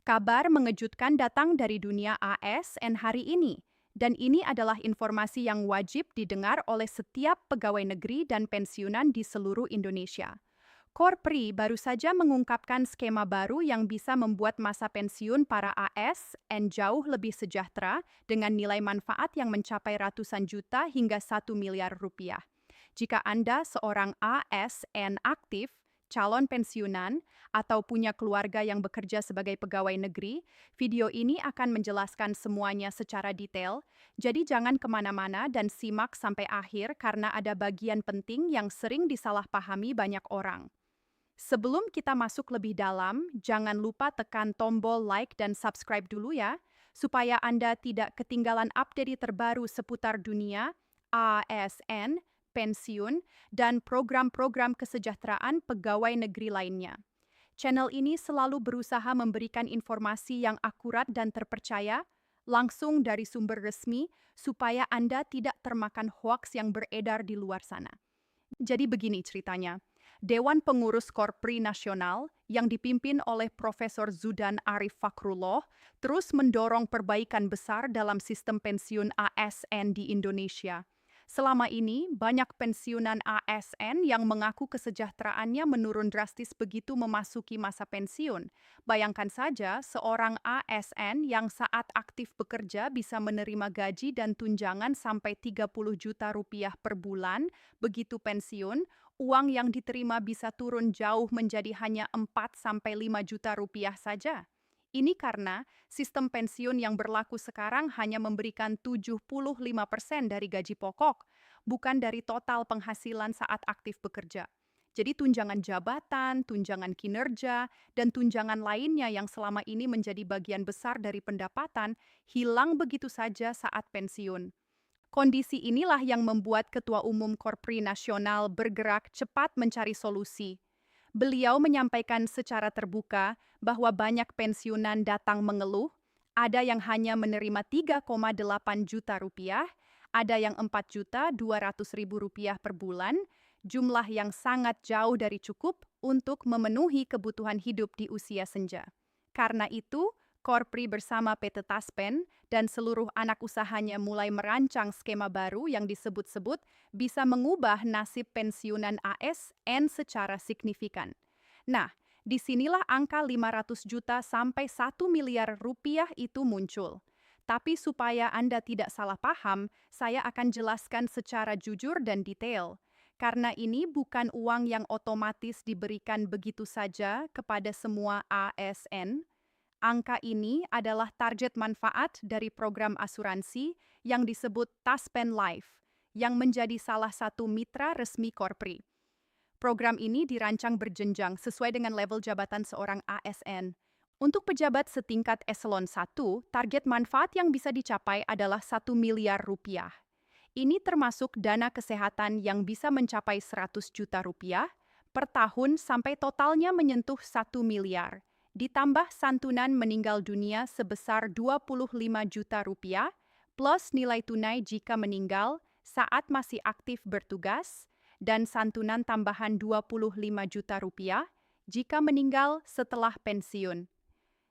Kabar mengejutkan datang dari dunia ASN hari ini, dan ini adalah informasi yang wajib didengar oleh setiap pegawai negeri dan pensiunan di seluruh Indonesia. Korpri baru saja mengungkapkan skema baru yang bisa membuat masa pensiun para ASN jauh lebih sejahtera dengan nilai manfaat yang mencapai ratusan juta hingga 1 miliar rupiah. Jika Anda seorang ASN aktif, calon pensiunan, atau punya keluarga yang bekerja sebagai pegawai negeri, video ini akan menjelaskan semuanya secara detail, jadi jangan kemana-mana dan simak sampai akhir karena ada bagian penting yang sering disalahpahami banyak orang. Sebelum kita masuk lebih dalam, jangan lupa tekan tombol like dan subscribe dulu ya, supaya Anda tidak ketinggalan update terbaru seputar dunia, ASN, pensiun, dan program-program kesejahteraan pegawai negeri lainnya. Channel ini selalu berusaha memberikan informasi yang akurat dan terpercaya, langsung dari sumber resmi, supaya Anda tidak termakan hoaks yang beredar di luar sana. Jadi begini ceritanya. Dewan Pengurus Korpri Nasional yang dipimpin oleh Profesor Zudan Arif Fakrullah terus mendorong perbaikan besar dalam sistem pensiun ASN di Indonesia. Selama ini, banyak pensiunan ASN yang mengaku kesejahteraannya menurun drastis begitu memasuki masa pensiun. Bayangkan saja, seorang ASN yang saat aktif bekerja bisa menerima gaji dan tunjangan sampai 30 juta rupiah per bulan, begitu pensiun, uang yang diterima bisa turun jauh menjadi hanya 4-5 juta rupiah saja. Ini karena sistem pensiun yang berlaku sekarang hanya memberikan 75% dari gaji pokok, bukan dari total penghasilan saat aktif bekerja. Jadi tunjangan jabatan, tunjangan kinerja, dan tunjangan lainnya yang selama ini menjadi bagian besar dari pendapatan hilang begitu saja saat pensiun. Kondisi inilah yang membuat Ketua Umum Korpri Nasional bergerak cepat mencari solusi. Beliau menyampaikan secara terbuka bahwa banyak pensiunan datang mengeluh, ada yang hanya menerima 3,8 juta rupiah, ada yang 4.200.000 rupiah per bulan, jumlah yang sangat jauh dari cukup untuk memenuhi kebutuhan hidup di usia senja. Karena itu, Korpri bersama PT Taspen dan seluruh anak usahanya mulai merancang skema baru yang disebut-sebut bisa mengubah nasib pensiunan ASN secara signifikan. Nah, disinilah angka 500 juta sampai 1 miliar rupiah itu muncul. Tapi supaya Anda tidak salah paham, saya akan jelaskan secara jujur dan detail. Karena ini bukan uang yang otomatis diberikan begitu saja kepada semua ASN. Angka ini adalah target manfaat dari program asuransi yang disebut Taspen Life, yang menjadi salah satu mitra resmi Korpri. Program ini dirancang berjenjang sesuai dengan level jabatan seorang ASN. Untuk pejabat setingkat eselon 1, target manfaat yang bisa dicapai adalah 1 miliar rupiah. Ini termasuk dana kesehatan yang bisa mencapai 100 juta rupiah per tahun sampai totalnya menyentuh 1 miliar. Ditambah santunan meninggal dunia sebesar 25 juta rupiah, plus nilai tunai jika meninggal saat masih aktif bertugas, dan santunan tambahan 25 juta rupiah jika meninggal setelah pensiun.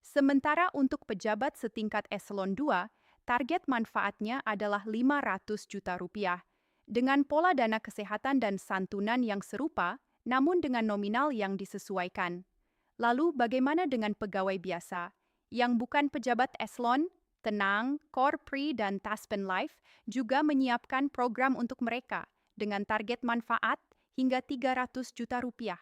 Sementara untuk pejabat setingkat eselon 2, target manfaatnya adalah 500 juta rupiah, dengan pola dana kesehatan dan santunan yang serupa, namun dengan nominal yang disesuaikan. Lalu bagaimana dengan pegawai biasa? Yang bukan pejabat eselon, Tenang, Korpri, dan Taspen Life juga menyiapkan program untuk mereka dengan target manfaat hingga 300 juta rupiah.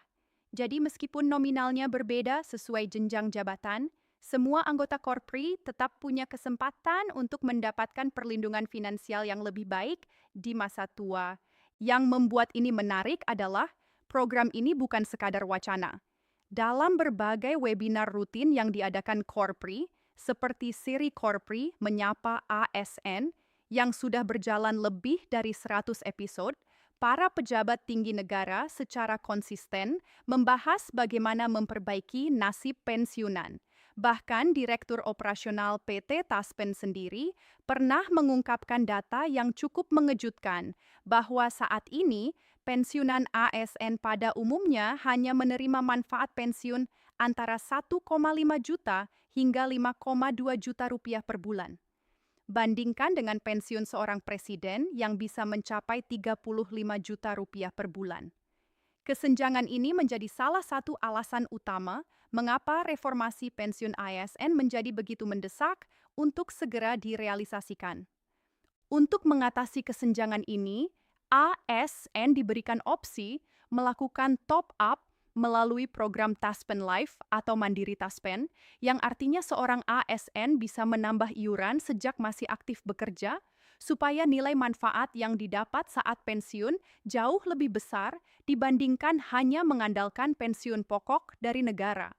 Jadi meskipun nominalnya berbeda sesuai jenjang jabatan, semua anggota Korpri tetap punya kesempatan untuk mendapatkan perlindungan finansial yang lebih baik di masa tua. Yang membuat ini menarik adalah program ini bukan sekadar wacana. Dalam berbagai webinar rutin yang diadakan Korpri, seperti seri Korpri Menyapa ASN, yang sudah berjalan lebih dari 100 episode, para pejabat tinggi negara secara konsisten membahas bagaimana memperbaiki nasib pensiunan. Bahkan Direktur Operasional PT Taspen sendiri pernah mengungkapkan data yang cukup mengejutkan bahwa saat ini pensiunan ASN pada umumnya hanya menerima manfaat pensiun antara 1,5 juta hingga 5,2 juta rupiah per bulan. Bandingkan dengan pensiun seorang presiden yang bisa mencapai 35 juta rupiah per bulan. Kesenjangan ini menjadi salah satu alasan utama mengapa reformasi pensiun ASN menjadi begitu mendesak untuk segera direalisasikan. Untuk mengatasi kesenjangan ini, ASN diberikan opsi melakukan top-up melalui program Taspen Life atau Mandiri Taspen, yang artinya seorang ASN bisa menambah iuran sejak masih aktif bekerja, supaya nilai manfaat yang didapat saat pensiun jauh lebih besar dibandingkan hanya mengandalkan pensiun pokok dari negara.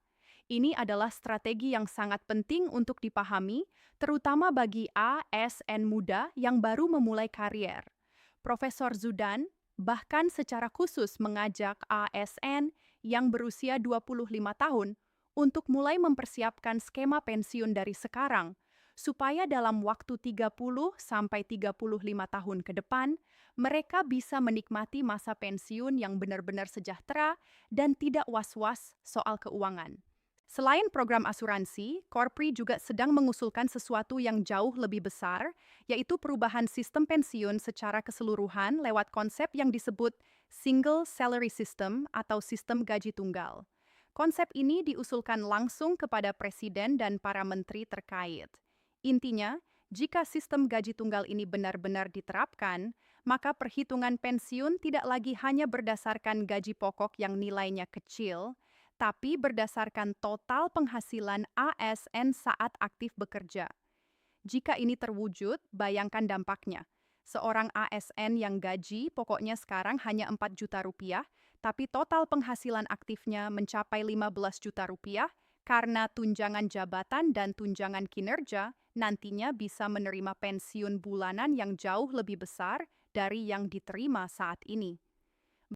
Ini adalah strategi yang sangat penting untuk dipahami, terutama bagi ASN muda yang baru memulai karier. Profesor Zudan bahkan secara khusus mengajak ASN yang berusia 25 tahun untuk mulai mempersiapkan skema pensiun dari sekarang, supaya dalam waktu 30-35 tahun ke depan, mereka bisa menikmati masa pensiun yang benar-benar sejahtera dan tidak was-was soal keuangan. Selain program asuransi, Korpri juga sedang mengusulkan sesuatu yang jauh lebih besar, yaitu perubahan sistem pensiun secara keseluruhan lewat konsep yang disebut Single Salary System atau sistem gaji tunggal. Konsep ini diusulkan langsung kepada Presiden dan para menteri terkait. Intinya, jika sistem gaji tunggal ini benar-benar diterapkan, maka perhitungan pensiun tidak lagi hanya berdasarkan gaji pokok yang nilainya kecil, tapi berdasarkan total penghasilan ASN saat aktif bekerja. Jika ini terwujud, bayangkan dampaknya. Seorang ASN yang gaji pokoknya sekarang hanya 4 juta rupiah, tapi total penghasilan aktifnya mencapai 15 juta rupiah, karena tunjangan jabatan dan tunjangan kinerja nantinya bisa menerima pensiun bulanan yang jauh lebih besar dari yang diterima saat ini.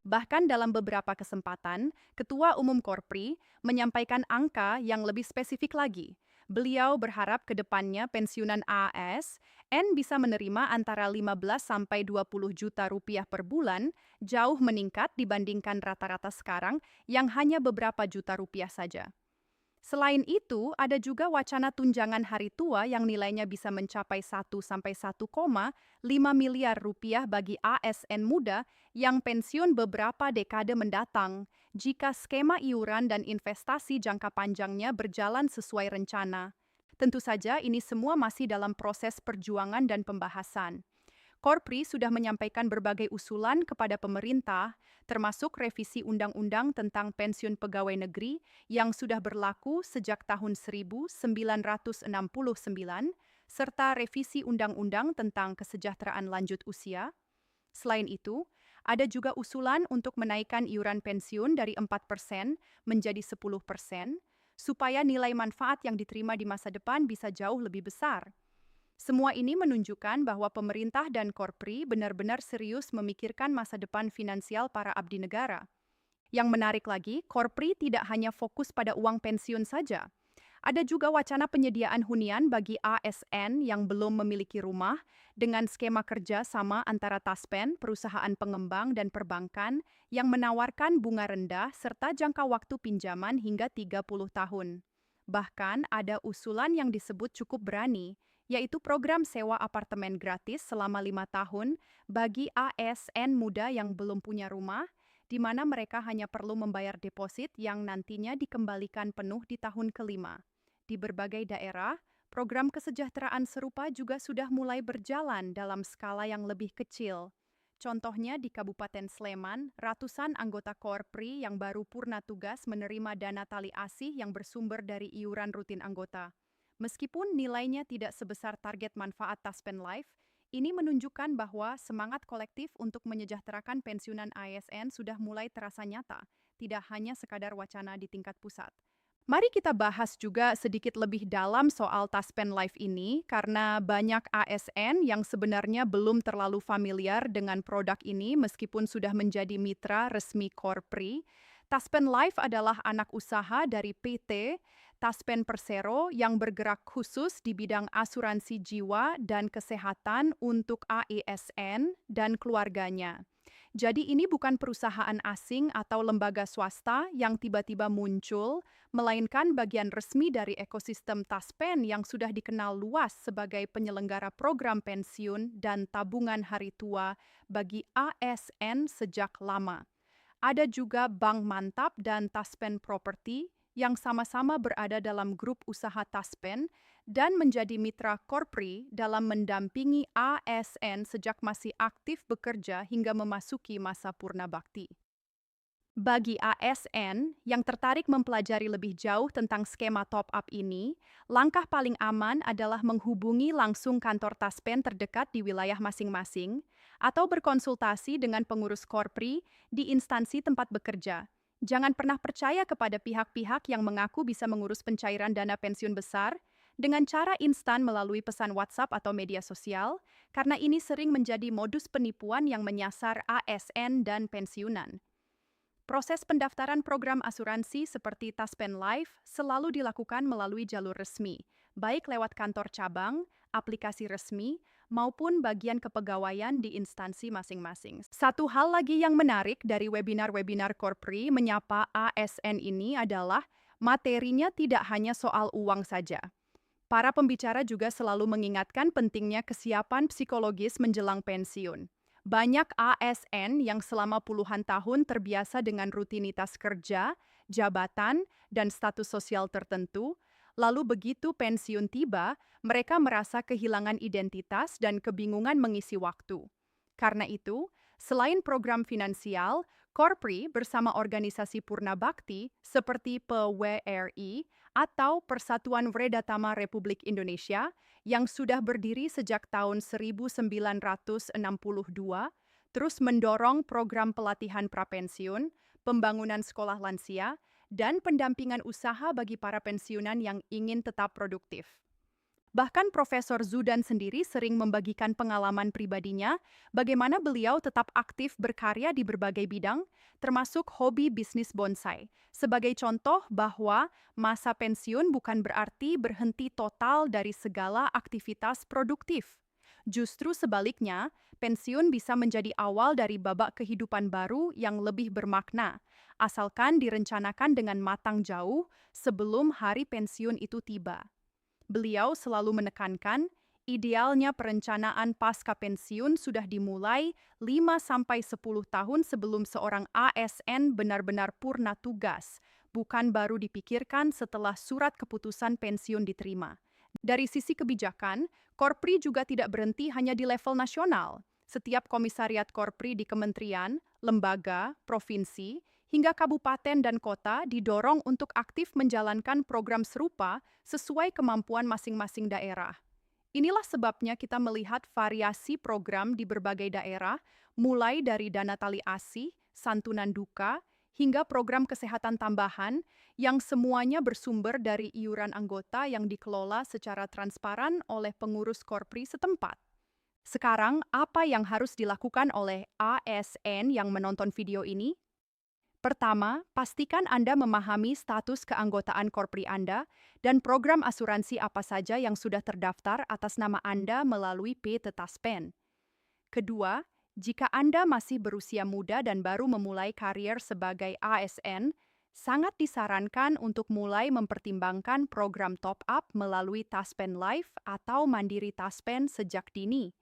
Bahkan dalam beberapa kesempatan, Ketua Umum Korpri menyampaikan angka yang lebih spesifik lagi. Beliau berharap ke depannya pensiunan ASN bisa menerima antara 15-20 juta rupiah per bulan, jauh meningkat dibandingkan rata-rata sekarang yang hanya beberapa juta rupiah saja. Selain itu, ada juga wacana tunjangan hari tua yang nilainya bisa mencapai 1-1,5 miliar rupiah bagi ASN muda yang pensiun beberapa dekade mendatang, jika skema iuran dan investasi jangka panjangnya berjalan sesuai rencana. Tentu saja ini semua masih dalam proses perjuangan dan pembahasan. Korpri sudah menyampaikan berbagai usulan kepada pemerintah, termasuk revisi Undang-Undang tentang Pensiun Pegawai Negeri yang sudah berlaku sejak tahun 1969, serta revisi Undang-Undang tentang Kesejahteraan Lanjut Usia. Selain itu, ada juga usulan untuk menaikkan iuran pensiun dari 4% menjadi 10%, supaya nilai manfaat yang diterima di masa depan bisa jauh lebih besar. Semua ini menunjukkan bahwa pemerintah dan Korpri benar-benar serius memikirkan masa depan finansial para abdi negara. Yang menarik lagi, Korpri tidak hanya fokus pada uang pensiun saja. Ada juga wacana penyediaan hunian bagi ASN yang belum memiliki rumah dengan skema kerja sama antara Taspen, perusahaan pengembang dan perbankan yang menawarkan bunga rendah serta jangka waktu pinjaman hingga 30 tahun. Bahkan ada usulan yang disebut cukup berani, yaitu program sewa apartemen gratis selama 5 tahun bagi ASN muda yang belum punya rumah, di mana mereka hanya perlu membayar deposit yang nantinya dikembalikan penuh di tahun kelima. Di berbagai daerah, program kesejahteraan serupa juga sudah mulai berjalan dalam skala yang lebih kecil. Contohnya di Kabupaten Sleman, ratusan anggota Korpri yang baru purna tugas menerima dana tali asih yang bersumber dari iuran rutin anggota. Meskipun nilainya tidak sebesar target manfaat Taspen Life, ini menunjukkan bahwa semangat kolektif untuk menyejahterakan pensiunan ASN sudah mulai terasa nyata, tidak hanya sekadar wacana di tingkat pusat. Mari kita bahas juga sedikit lebih dalam soal Taspen Life ini, karena banyak ASN yang sebenarnya belum terlalu familiar dengan produk ini meskipun sudah menjadi mitra resmi Korpri. Taspen Life adalah anak usaha dari PT Taspen Persero yang bergerak khusus di bidang asuransi jiwa dan kesehatan untuk ASN dan keluarganya. Jadi ini bukan perusahaan asing atau lembaga swasta yang tiba-tiba muncul, melainkan bagian resmi dari ekosistem Taspen yang sudah dikenal luas sebagai penyelenggara program pensiun dan tabungan hari tua bagi ASN sejak lama. Ada juga Bank Mantap dan Taspen Property yang sama-sama berada dalam grup usaha Taspen dan menjadi mitra Korpri dalam mendampingi ASN sejak masih aktif bekerja hingga memasuki masa purna bakti. Bagi ASN yang tertarik mempelajari lebih jauh tentang skema top-up ini, langkah paling aman adalah menghubungi langsung kantor Taspen terdekat di wilayah masing-masing atau berkonsultasi dengan pengurus Korpri di instansi tempat bekerja. Jangan pernah percaya kepada pihak-pihak yang mengaku bisa mengurus pencairan dana pensiun besar dengan cara instan melalui pesan WhatsApp atau media sosial, karena ini sering menjadi modus penipuan yang menyasar ASN dan pensiunan. Proses pendaftaran program asuransi seperti Taspen Life selalu dilakukan melalui jalur resmi, baik lewat kantor cabang, aplikasi resmi, maupun bagian kepegawaian di instansi masing-masing. Satu hal lagi yang menarik dari webinar-webinar Korpri menyapa ASN ini adalah materinya tidak hanya soal uang saja. Para pembicara juga selalu mengingatkan pentingnya kesiapan psikologis menjelang pensiun. Banyak ASN yang selama puluhan tahun terbiasa dengan rutinitas kerja, jabatan, dan status sosial tertentu, lalu begitu pensiun tiba, mereka merasa kehilangan identitas dan kebingungan mengisi waktu. Karena itu, selain program finansial, Korpri bersama organisasi Purna Bakti seperti PWRI atau Persatuan Wredatama Republik Indonesia yang sudah berdiri sejak tahun 1962, terus mendorong program pelatihan prapensiun, pembangunan sekolah lansia, dan pendampingan usaha bagi para pensiunan yang ingin tetap produktif. Bahkan Profesor Zudan sendiri sering membagikan pengalaman pribadinya bagaimana beliau tetap aktif berkarya di berbagai bidang, termasuk hobi bisnis bonsai. Sebagai contoh bahwa masa pensiun bukan berarti berhenti total dari segala aktivitas produktif. Justru sebaliknya, pensiun bisa menjadi awal dari babak kehidupan baru yang lebih bermakna, asalkan direncanakan dengan matang jauh sebelum hari pensiun itu tiba. Beliau selalu menekankan, idealnya perencanaan pasca pensiun sudah dimulai 5-10 tahun sebelum seorang ASN benar-benar purna tugas, bukan baru dipikirkan setelah surat keputusan pensiun diterima. Dari sisi kebijakan, Korpri juga tidak berhenti hanya di level nasional. Setiap komisariat Korpri di kementerian, lembaga, provinsi, hingga kabupaten dan kota didorong untuk aktif menjalankan program serupa sesuai kemampuan masing-masing daerah. Inilah sebabnya kita melihat variasi program di berbagai daerah, mulai dari dana tali asih, santunan duka, hingga program kesehatan tambahan yang semuanya bersumber dari iuran anggota yang dikelola secara transparan oleh pengurus Korpri setempat. Sekarang, apa yang harus dilakukan oleh ASN yang menonton video ini? Pertama, pastikan Anda memahami status keanggotaan Korpri Anda dan program asuransi apa saja yang sudah terdaftar atas nama Anda melalui PT Taspen. Kedua, jika Anda masih berusia muda dan baru memulai karier sebagai ASN, sangat disarankan untuk mulai mempertimbangkan program top-up melalui Taspen Life atau Mandiri Taspen sejak dini.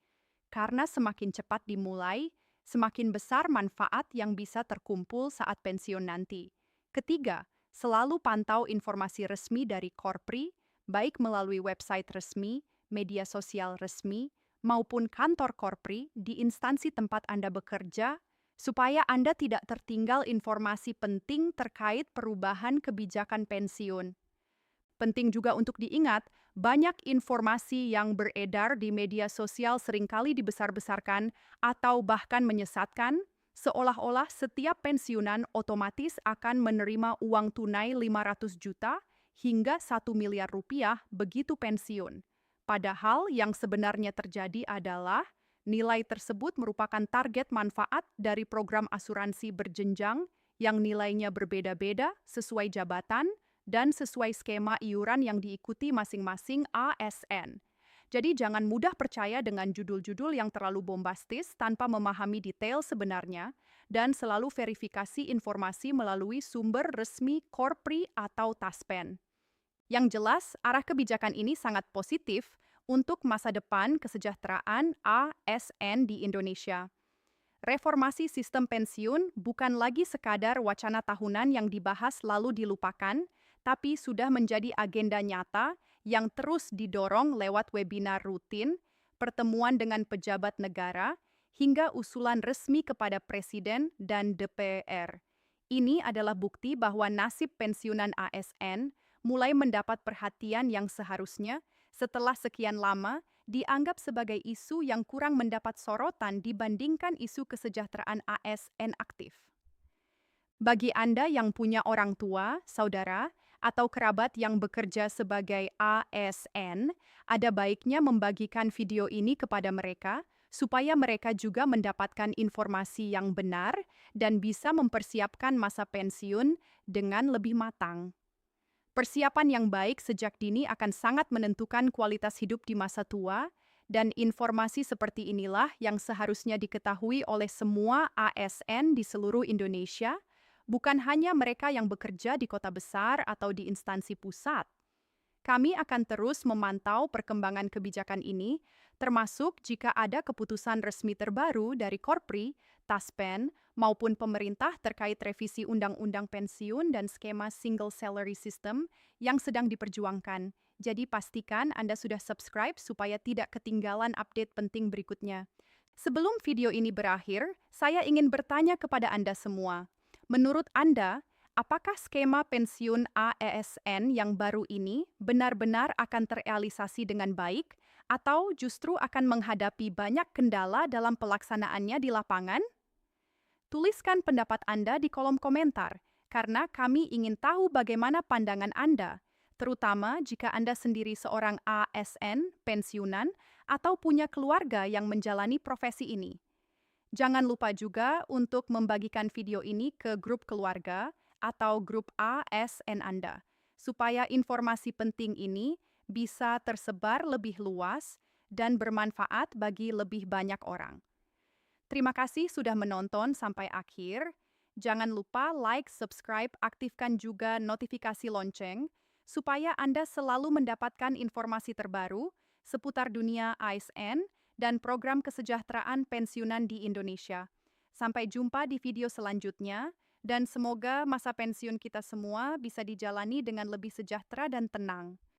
Karena semakin cepat dimulai, semakin besar manfaat yang bisa terkumpul saat pensiun nanti. Ketiga, selalu pantau informasi resmi dari Korpri, baik melalui website resmi, media sosial resmi, maupun kantor Korpri di instansi tempat Anda bekerja, supaya Anda tidak tertinggal informasi penting terkait perubahan kebijakan pensiun. Penting juga untuk diingat, banyak informasi yang beredar di media sosial seringkali dibesar-besarkan atau bahkan menyesatkan, seolah-olah setiap pensiunan otomatis akan menerima uang tunai 500 juta hingga 1 miliar rupiah begitu pensiun. Padahal yang sebenarnya terjadi adalah nilai tersebut merupakan target manfaat dari program asuransi berjenjang yang nilainya berbeda-beda sesuai jabatan dan sesuai skema iuran yang diikuti masing-masing ASN. Jadi jangan mudah percaya dengan judul-judul yang terlalu bombastis tanpa memahami detail sebenarnya, dan selalu verifikasi informasi melalui sumber resmi Korpri atau Taspen. Yang jelas, arah kebijakan ini sangat positif untuk masa depan kesejahteraan ASN di Indonesia. Reformasi sistem pensiun bukan lagi sekadar wacana tahunan yang dibahas lalu dilupakan, tapi sudah menjadi agenda nyata yang terus didorong lewat webinar rutin, pertemuan dengan pejabat negara, hingga usulan resmi kepada Presiden dan DPR. Ini adalah bukti bahwa nasib pensiunan ASN mulai mendapat perhatian yang seharusnya setelah sekian lama dianggap sebagai isu yang kurang mendapat sorotan dibandingkan isu kesejahteraan ASN aktif. Bagi Anda yang punya orang tua, saudara, atau kerabat yang bekerja sebagai ASN, ada baiknya membagikan video ini kepada mereka supaya mereka juga mendapatkan informasi yang benar dan bisa mempersiapkan masa pensiun dengan lebih matang. Persiapan yang baik sejak dini akan sangat menentukan kualitas hidup di masa tua, dan informasi seperti inilah yang seharusnya diketahui oleh semua ASN di seluruh Indonesia, bukan hanya mereka yang bekerja di kota besar atau di instansi pusat. Kami akan terus memantau perkembangan kebijakan ini, termasuk jika ada keputusan resmi terbaru dari Korpri, Taspen, maupun pemerintah terkait revisi Undang-Undang Pensiun dan skema Single Salary System yang sedang diperjuangkan. Jadi pastikan Anda sudah subscribe supaya tidak ketinggalan update penting berikutnya. Sebelum video ini berakhir, saya ingin bertanya kepada Anda semua. Menurut Anda, apakah skema pensiun ASN yang baru ini benar-benar akan terrealisasi dengan baik atau justru akan menghadapi banyak kendala dalam pelaksanaannya di lapangan? Tuliskan pendapat Anda di kolom komentar, karena kami ingin tahu bagaimana pandangan Anda, terutama jika Anda sendiri seorang ASN, pensiunan, atau punya keluarga yang menjalani profesi ini. Jangan lupa juga untuk membagikan video ini ke grup keluarga atau grup ASN Anda, supaya informasi penting ini bisa tersebar lebih luas dan bermanfaat bagi lebih banyak orang. Terima kasih sudah menonton sampai akhir. Jangan lupa like, subscribe, aktifkan juga notifikasi lonceng, supaya Anda selalu mendapatkan informasi terbaru seputar dunia ASN dan program kesejahteraan pensiunan di Indonesia. Sampai jumpa di video selanjutnya, dan semoga masa pensiun kita semua bisa dijalani dengan lebih sejahtera dan tenang.